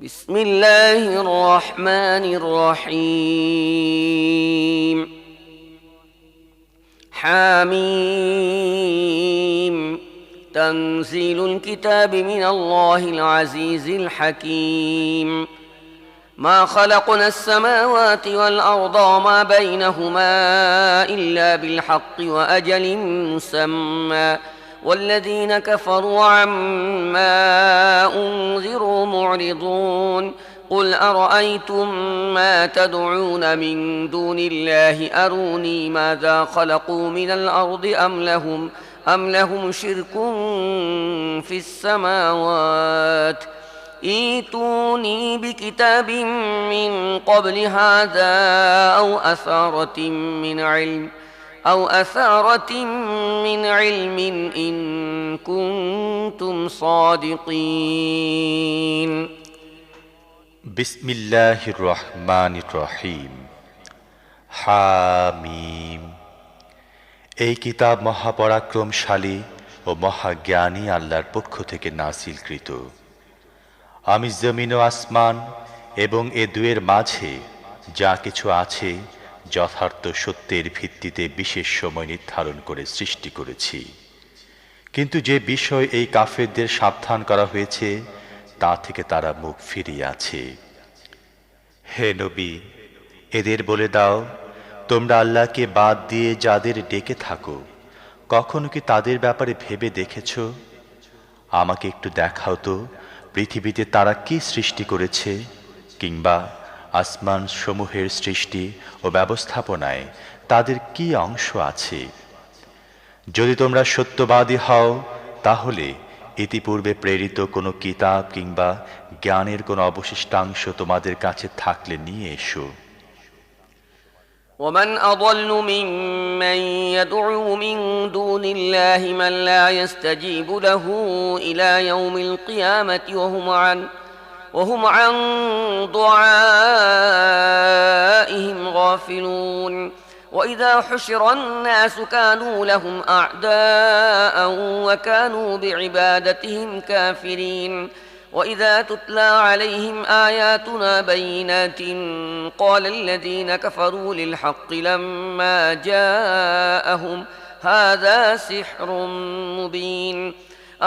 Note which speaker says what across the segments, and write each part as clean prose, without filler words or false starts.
Speaker 1: بسم الله الرحمن الرحيم حاميم تنزيل الكتاب من الله العزيز الحكيم ما خلقنا السماوات والأرض وما بينهما إلا بالحق وأجل مسمى والذين كفروا عما أنذروا معرضون قل أرأيتم ما تدعون من دون الله أروني ماذا خلقوا من الأرض أم لهم شرك في السماوات ائتوني بكتاب من قبل هذا أو أثارة من علم إن كنتم صادقين
Speaker 2: বিসমিল্লাহির রহমানির রহিম। হামিম। এই কিতাব মহাপরাক্রমশালী ও মহাজ্ঞানী আল্লাহর পক্ষ থেকে নাযিলকৃত। আমি জমিন ও আসমান এবং এ দুয়ের মাঝে যা কিছু আছে যথার্থ সত্যের ভিত্তিতে বিশেষ সময় নির্ধারণ করে সৃষ্টি করেছি। কিন্তু যে বিষয় এই কাফেরদের সাবধান করা হয়েছে তা থেকে তারা মুখ ফিরিয়ে আছে। হে নবী, এদের বলে দাও, তোমরা আল্লাহকে বাদ দিয়ে যাদের ডেকে থাকো, কখনো কি তাদের ব্যাপারে ভেবে দেখেছ? আমাকে একটু দেখাও তো, পৃথিবীতে তারা কি সৃষ্টি করেছে, কিংবা আসমান সমূহের সৃষ্টি ও ব্যবস্থাপনায় তাদের কি অংশ আছে। যদি তোমরা সত্যবাদী হও, তাহলে ইতিপূর্বে প্রেরিত কোনো কিতাব কিংবা জ্ঞানের কোনো অবশিষ্টাংশ তোমাদের কাছে থাকলে নিয়ে এসো।
Speaker 1: ومن أضل ممن يدعو من دون الله من لا يستجيب له إلى يوم القيامة وهم عن دعائهم غافلون وإذا حشر الناس كانوا لهم أعداء وكانوا بعبادتهم كافرين وإذا تتلى عليهم آياتنا بينات قال الذين كفروا للحق لما جاءهم هذا سحر مبين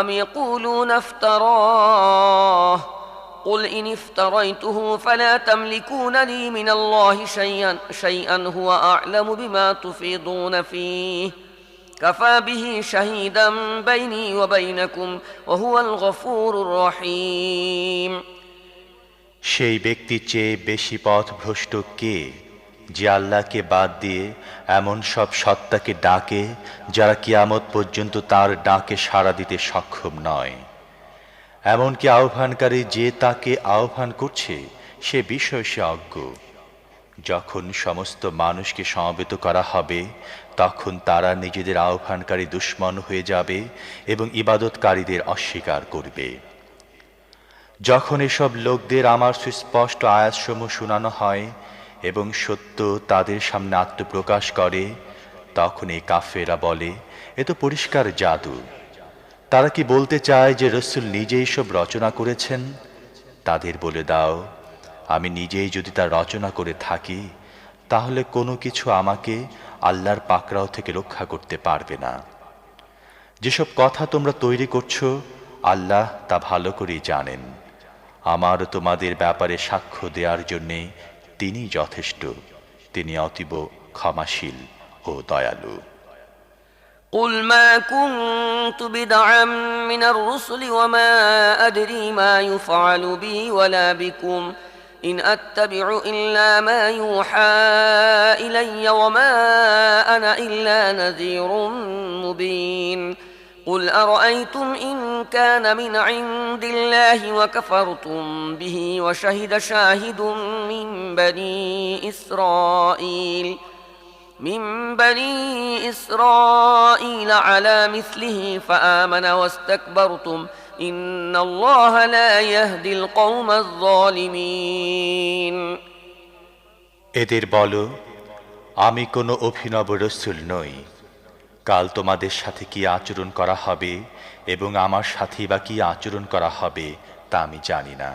Speaker 1: أم يقولون افتراه قل إن افتريته فلا تملكون لي من الله شيئا هو أعلم بما تفيضون فيه كفى به شهيدا بيني وبينكم وهو الغفور الرحيم
Speaker 2: সেই ব্যক্তির চেয়ে বেশি পথভ্রষ্ট কে, যে আল্লাহকে বাদ দিয়ে এমন সব সত্তাকে ডাকে যারা কিয়ামত পর্যন্ত তার ডাকে সাড়া দিতে সক্ষম নয়। এমনকি আহ্বানকারী যে তাকে আহ্বান করছে সে বিষয়ে সে অজ্ঞ। যখন সমস্ত মানুষকে সমবেত করা হবে, তখন তারা নিজেদের আহ্বানকারী দুশমন হয়ে যাবে এবং ইবাদতকারীদের অস্বীকার করবে। যখন এসব লোকদের আমার সুস্পষ্ট আয়াতসমূহ শোনানো হয় এবং সত্য তাদের সামনে আত্মপ্রকাশ করে, তখন এই কাফেররা বলে, এ তো পরিষ্কার জাদু। তারা কি বলতে চায় যে রাসূল নিজেই সব রচনা করেছেন? তাদের বলে দাও, আমি নিজেই যদি তা রচনা করে থাকি, তাহলে কোনো কিছু আমাকে আল্লাহর পাকড়াও থেকে রক্ষা করতে পারবে না। যেসব কথা তোমরা তৈরি করছো, আল্লাহ তা ভালো করেই জানেন। আমার তোমাদের ব্যাপারে সাক্ষ্য দেওয়ার জন্যে তিনি যথেষ্ট। তিনি অতীব ক্ষমাশীল ও দয়ালু।
Speaker 1: قل ما كنت بدعا من الرسل وما أدري ما يفعل بي ولا بكم إن أتبع إلا ما يوحى إلي وما أنا إلا نذير مبين قل أرأيتم إن كان من عند الله وكفرتم به وشهد شاهد من بني إسرائيل على مثله فآمن واستكبرتم إن الله لا يهدي القوم الظالمين
Speaker 2: এদের বলো, আমি কোনো অভিনব রাসূল নই। কাল তোমাদের সাথে কি আচরণ করা হবে এবং আমার সাথে বা কি আচরণ করা হবে তা আমি জানি না।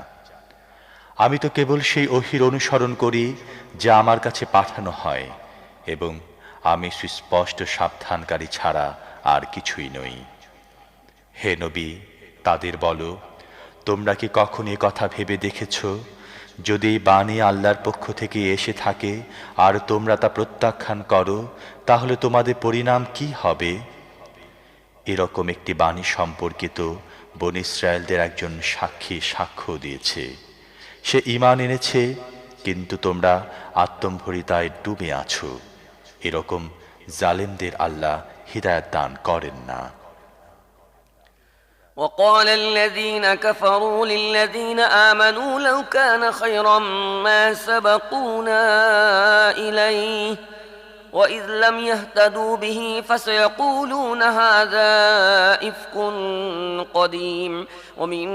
Speaker 2: আমি তো কেবল সেই ওহীর অনুসরণ করি যা আমার কাছে পাঠানো হয়, এবং আমি সুস্পষ্ট সাবধানকারী ছাড়া আর কিছুই নই। হে নবী, তাদের বলো, তোমরা কি কখনো এ কথা ভেবে দেখেছ, যদি এই বাণী আল্লাহর পক্ষ থেকে এসে থাকে আর তোমরা তা প্রত্যাখ্যান করো, তাহলে তোমাদের পরিণাম কি হবে? এরকম একটি বাণী সম্পর্কিত বনী ইসরায়েলদের একজন সাক্ষী সাক্ষ্য দিয়েছে। সে ঈমান এনেছে, কিন্তু তোমরা আত্মম্ভরিতায় ডুবে আছো। এরকম জালেমদের আল্লাহ হিদায়াত দান করেন না।
Speaker 1: وقال الذين كفروا للذين آمنوا لو كان خيرا ما سبقونا إليه وإذ لم يهتدوا به فسيقولون هذا إفك قديم ومن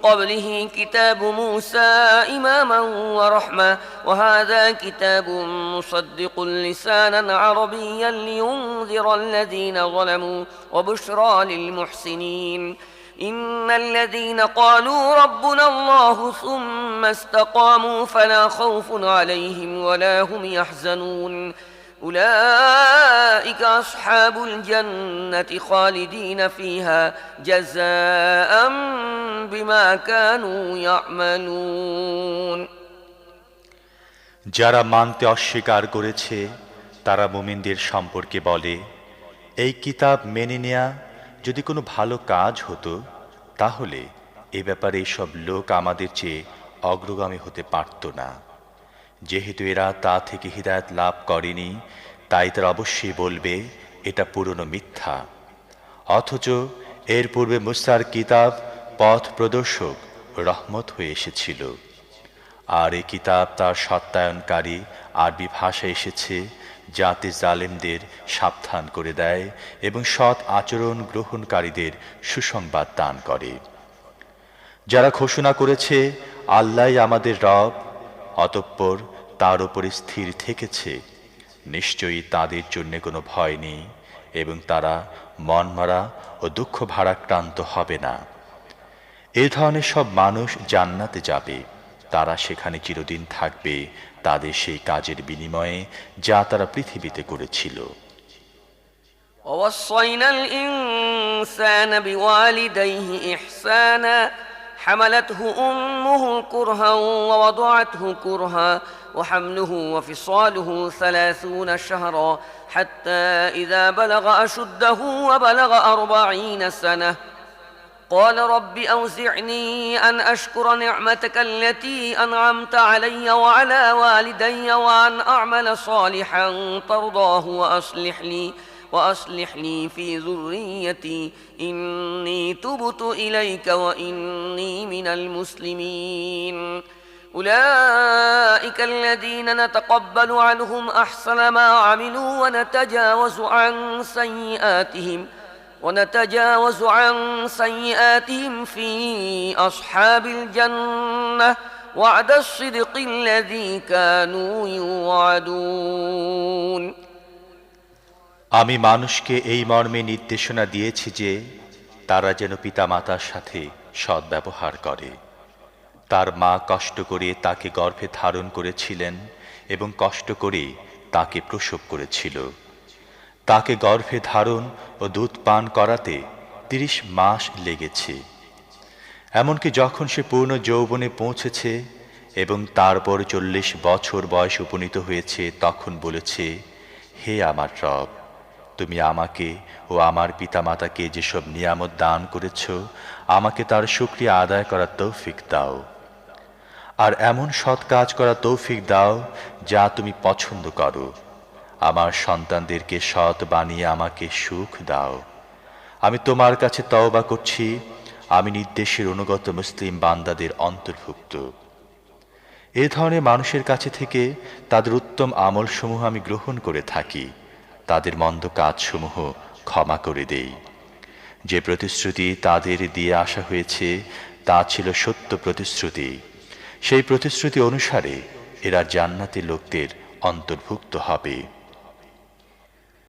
Speaker 1: قبله كتاب موسى إماما ورحمة وهذا كتاب مصدق لسانا عربيا لينذر الذين ظلموا وبشرى للمحسنين إن الذين قالوا ربنا الله ثم استقاموا فلا خوف عليهم ولا هم يحزنون أولئك أصحاب الجنة خالدين فيها جزاء بما كانوا يعملون
Speaker 2: যারা মানতে অস্বীকার করেছে তারা মুমিনদের সম্পর্কে বলে, এই কিতাব মেনে নেয়া যদি কোনো ভালো কাজ হতো, তাহলে এ ব্যাপারে সব লোক আমাদের চেয়ে অগ্রগামী হতে পারত না। যেহেতু এরা তা থেকে হিদায়াত লাভ করেনি, তাই তারা অবশ্যই বলবে এটা পুরনো মিথ্যা। অথচ এর পূর্বে মুসার কিতাব পথ প্রদর্শক রহমত হয়ে এসেছিল, আর এই কিতাব তার সত্যায়নকারী আরবি ভাষায় এসেছে, যাতে জালেমদের সাবধান করে দেয় এবং সৎ আচরণ গ্রহণকারীদের সুসংবাদ দান করে। যারা ঘোষণা করেছে আল্লাহই আমাদের রব, অতঃপর তার উপরে স্থির থেকেছে, নিশ্চয়ই তাদের জন্য কোনো ভয় নেই এবং তারা মনমরা ও দুঃখ ভারাক্রান্ত হবে না। এ ধরনের সব মানুষ জান্নাতে যাবে, তারা সেখানে চিরদিন থাকবে তাদের সেই কাজের বিনিময়ে যা তারা পৃথিবীতে করেছিল।
Speaker 1: ووصينا الإنسان بوالديه إحسانا حملته أمه كرها ووضعته كرها وحمله وفصاله 30 شهرا حتى إذا بلغ أشده وبلغ 40 سنة قال رب أوزعني أن أشكر نعمتك التي أنعمت علي وعلى والدي وأن أعمل صالحا ترضاه وأصلح لي في ذريتي إني تبت إليك وإني من المسلمين أولئك الذين نتقبل عنهم أحسن ما عملوا ونتجاوز عن سيئاتهم في أصحاب الجنة وعد الصدق الذي كانوا يوعدون
Speaker 2: আমি মানুষকে এই মর্মে নির্দেশনা দিয়েছি যে তারা যেন পিতামাতার সাথে সদ্ব্যবহার করে। তার মা কষ্ট করে তাকে গর্ভে ধারণ করেছিলেন এবং কষ্ট করে তাকে প্রসব করেছিল। তাকে গর্ভে ধারণ ও দুধ পান করাতে 30 মাস লেগেছে। এমনকি যখন সে পূর্ণ যৌবনে পৌঁছেছে এবং তারপর 40 বছর বয়স উপনীত হয়েছে, তখন বলেছে, হে আমার রব, তুমি আমাকে ও আমার পিতামাতাকে যেসব নিয়ামত দান করেছ, আমাকে তার শুকরিয়া আদায় করার তৌফিক দাও, আর এমন সৎ কাজ করার তৌফিক দাও যা তুমি পছন্দ করো। আমার সন্তানদেরকে সৎ বানিয়ে আমাকে সুখ দাও। আমি তোমার কাছে তওবা করছি, আমি নির্দেশের অনুগত মুসলিম বান্দাদের অন্তর্ভুক্ত। এ ধরনের মানুষের কাছে থেকে তাদের উত্তম আমলসমূহ আমি গ্রহণ করে থাকি, তাদের মন্দ কাজসমূহ ক্ষমা করে দেই। যে প্রতিশ্রুতি তাদের দিয়ে আসা হয়েছে তা ছিল সত্য প্রতিশ্রুতি। সেই প্রতিশ্রুতি অনুসারে এরা জান্নাতি লোকদের অন্তর্ভুক্ত হবে।